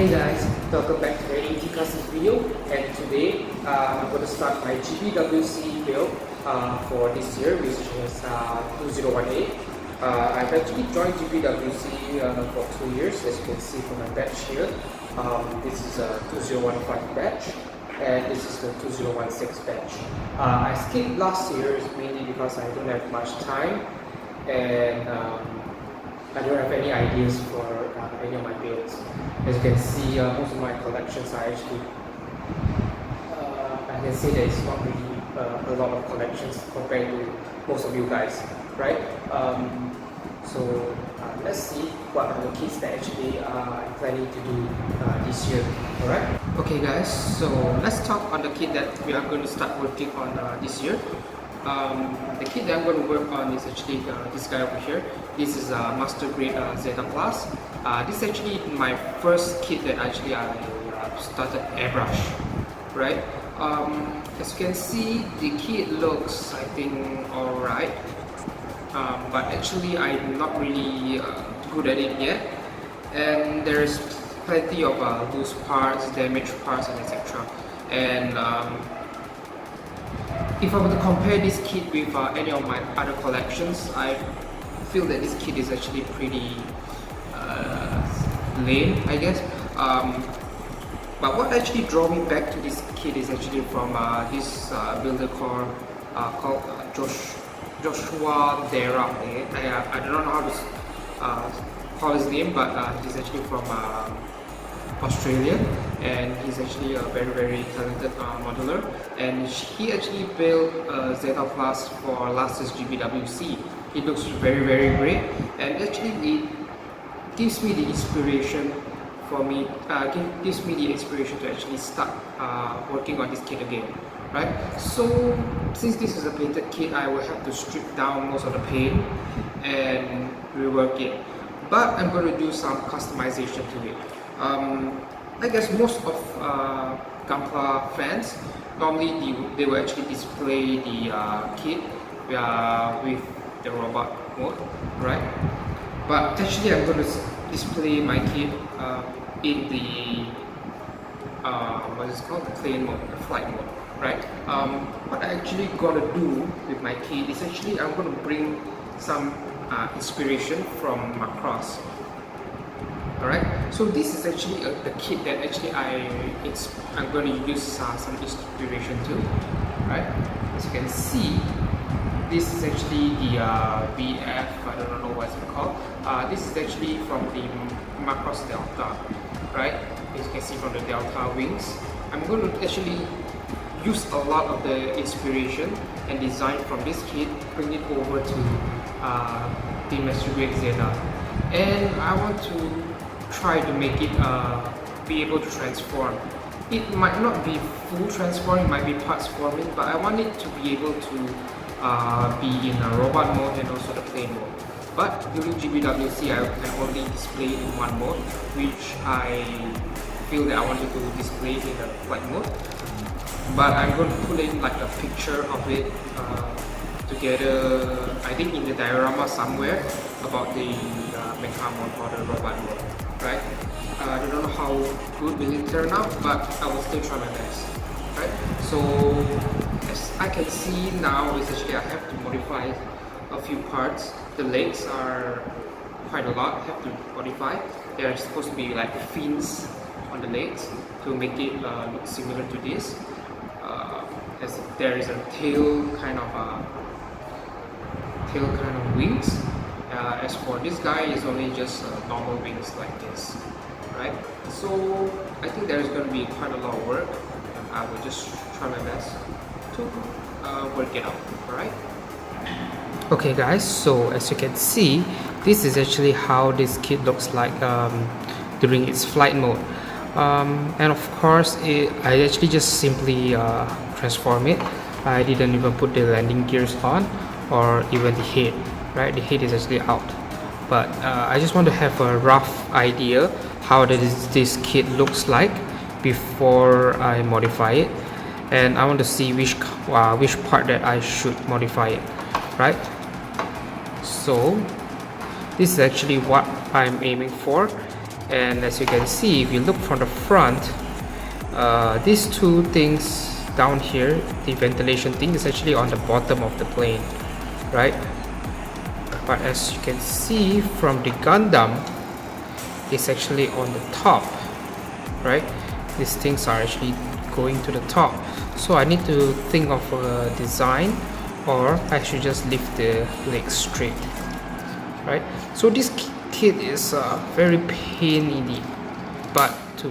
Hey guys, welcome back to the AT classes video, and today I'm going to start my GBWC build for this year, which is 2018. I've actually joined GBWC for 2 years, as you can see from my badge here. This is a 2015 badge, and this is the 2016 badge. I skipped last year mainly because I don't have much time, and I don't have any ideas for any of my builds. As you can see, most of my collections are actually, I can say that it's not really a lot of collections compared to most of you guys, right? Let's see what are the kits that actually I'm planning to do this year, alright? Okay guys, so let's talk on the kit that we are going to start working on this year. The kit that I'm going to work on is actually this guy over here. This is a Master Grade Zeta Plus. This is actually my first kit that actually I started airbrush, right? As you can see, the kit looks, I think, alright. But actually I'm not really good at it yet. And there's plenty of loose parts, damaged parts, and etc. And if I were to compare this kit with any of my other collections, I feel that this kit is actually pretty lame, I guess. But what actually drew me back to this kit is actually from this builder called Joshua Dera. I don't know how to call his name, but he's actually from Australia, and he's actually a very talented modeler, and he actually built Zeta Plus for last year's GBWC. It looks very great, and actually it gives me the inspiration for me, gives me the inspiration to actually start working on this kit again, right? So since this is a painted kit, I will have to strip down most of the paint and rework it, but I'm going to do some customization to it. I guess most of Gunpla fans, normally they will actually display the kit with the robot mode, right? But actually I'm going to display my kit in the what is it called, the plane mode, the flight mode, right? What I actually gonna do with my kit is actually I'm going to bring some inspiration from Macross. Alright, so this is actually the kit that actually I'm going to use some inspiration to, right? As you can see, this is actually the BF, I don't know what it's called. This is actually from the Macross Delta, right? As you can see from the Delta wings. I'm going to actually use a lot of the inspiration and design from this kit, bring it over to the Master Grade Zeta, and I want to try to make it be able to transform. It might not be full transform, it might be parts forming, but I want it to be able to be in a robot mode and also the plane mode. But during GBWC I can only display in one mode, which I feel that I wanted to display in the flight mode. But I'm going to put in like a picture of it together, I think in the diorama somewhere, about the mecha mode or the robot mode, right? I don't know how good will it turn out, but I will still try my best, right? So as I can see now, is actually I have to modify a few parts. The legs are quite a lot, I have to modify. They are supposed to be like fins on the legs to make it look similar to this. As there is a tail kind of wings. As for this guy, is only just normal wings like this, right? So I think there is going to be quite a lot of work, and I will just try my best to work it out. Alright. Okay guys, so as you can see, this is actually how this kit looks like during its flight mode. And of course, I actually just simply transform it. I didn't even put the landing gears on or even the head, right? The head is actually out. But I just want to have a rough idea how this kit looks like before I modify it, and I want to see which part that I should modify it, right? So this is actually what I'm aiming for, And as you can see, if you look from the front, these two things down here, the ventilation thing, is actually on the bottom of the plane, right? But as you can see from the Gundam, it's actually on the top, right? These things are actually going to the top. So I need to think of a design, or I should just lift the legs straight, right? So this kit is very pain in the butt to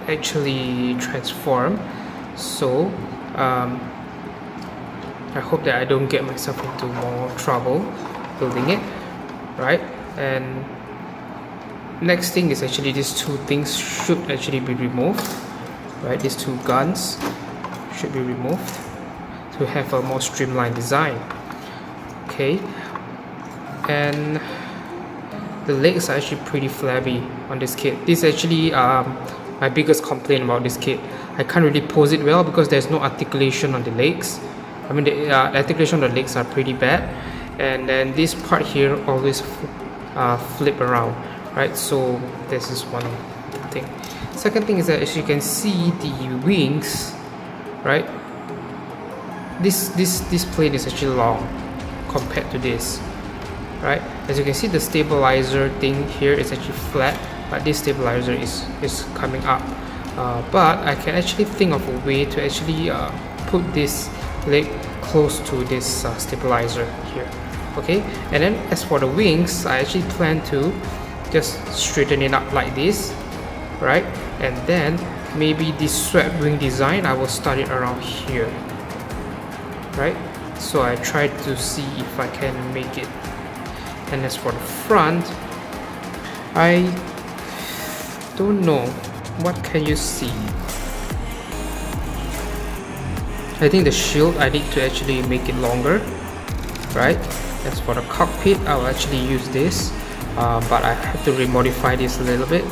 actually transform. So I hope that I don't get myself into more trouble building it, right? And next thing is actually these two things should actually be removed, right? These two guns should be removed to have a more streamlined design. Okay, and the legs are actually pretty flabby on this kit. This is actually my biggest complaint about this kit. I can't really pose it well because there's no articulation on the legs. I mean, the articulation on the legs are pretty bad, and then this part here always flip around, right? So this is one thing. Second thing is that as you can see the wings, right? This plane is actually long compared to this, right? As you can see, the stabilizer thing here is actually flat, but this stabilizer is coming up. But I can actually think of a way to actually put this leg close to this stabilizer here. Okay, and then as for the wings, I actually plan to just straighten it up like this, right? And then maybe this swept wing design, I will start it around here, right? So I tried to see if I can make it. And as for the front, I don't know, what can you see? I think the shield, I need to actually make it longer, right? As for the cockpit, I will actually use this, but I have to remodify this a little bit.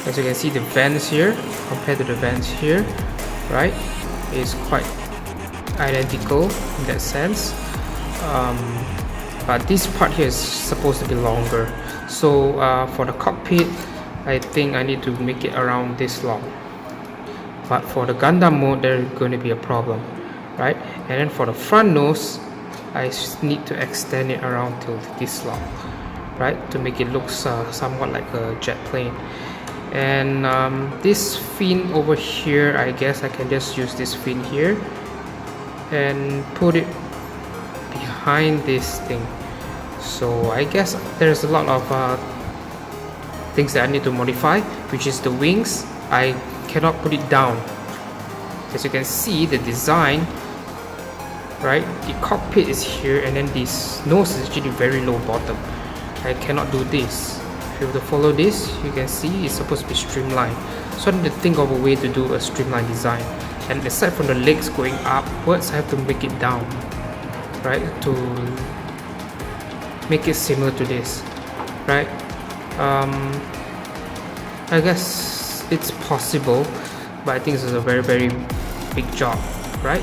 As you can see, the vents here compared to the vents here, right, is quite identical in that sense. But this part here is supposed to be longer. So for the cockpit, I think I need to make it around this long. But for the Gundam mode, there's going to be a problem, right? And then for the front nose, I need to extend it around till this long, right, to make it look somewhat like a jet plane. And this fin over here, I guess I can just use this fin here and put it behind this thing. So I guess there's a lot of things that I need to modify, which is the wings. I cannot put it down. As you can see, the design, right, the cockpit is here, and then this nose is actually very low bottom. I cannot do this. If you were to follow this, you can see it's supposed to be streamlined. So I need to think of a way to do a streamlined design. And aside from the legs going upwards, I have to make it down, right, to make it similar to this, right? I guess it's possible, but I think this is a very big job, right?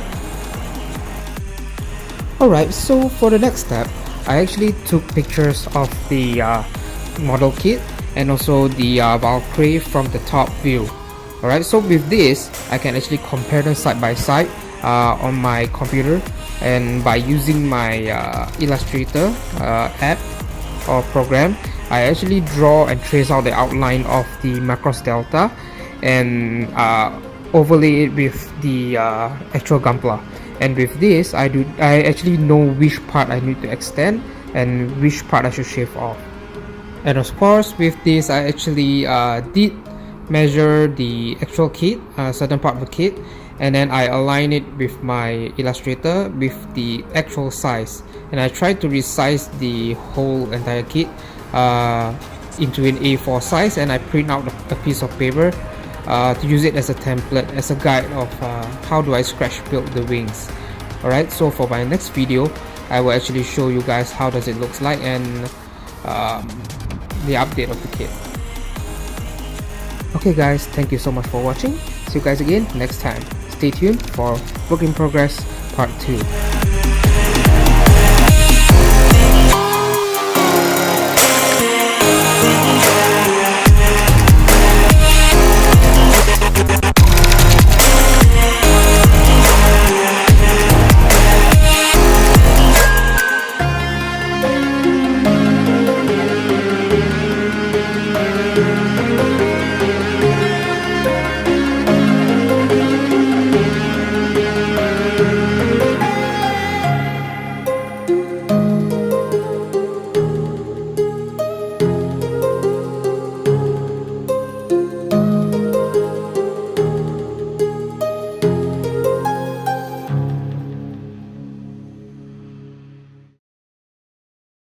Alright, so for the next step, I actually took pictures of the model kit and also the Valkyrie from the top view. Alright, so with this, I can actually compare them side by side on my computer, and by using my Illustrator app or program, I actually draw and trace out the outline of the Macross Delta and overlay it with the actual Gunpla. And with this, I actually know which part I need to extend and which part I should shave off. And of course, with this, I actually did measure the actual kit, certain part of the kit, and then I align it with my Illustrator with the actual size, and I try to resize the whole entire kit into an A4 size, and I print out a piece of paper to use it as a template, as a guide of how do I scratch build the wings. Alright, so for my next video, I will actually show you guys how does it looks like and the update of the kit. Okay guys, thank you so much for watching. See you guys again next time. Stay tuned for Work in Progress Part 2.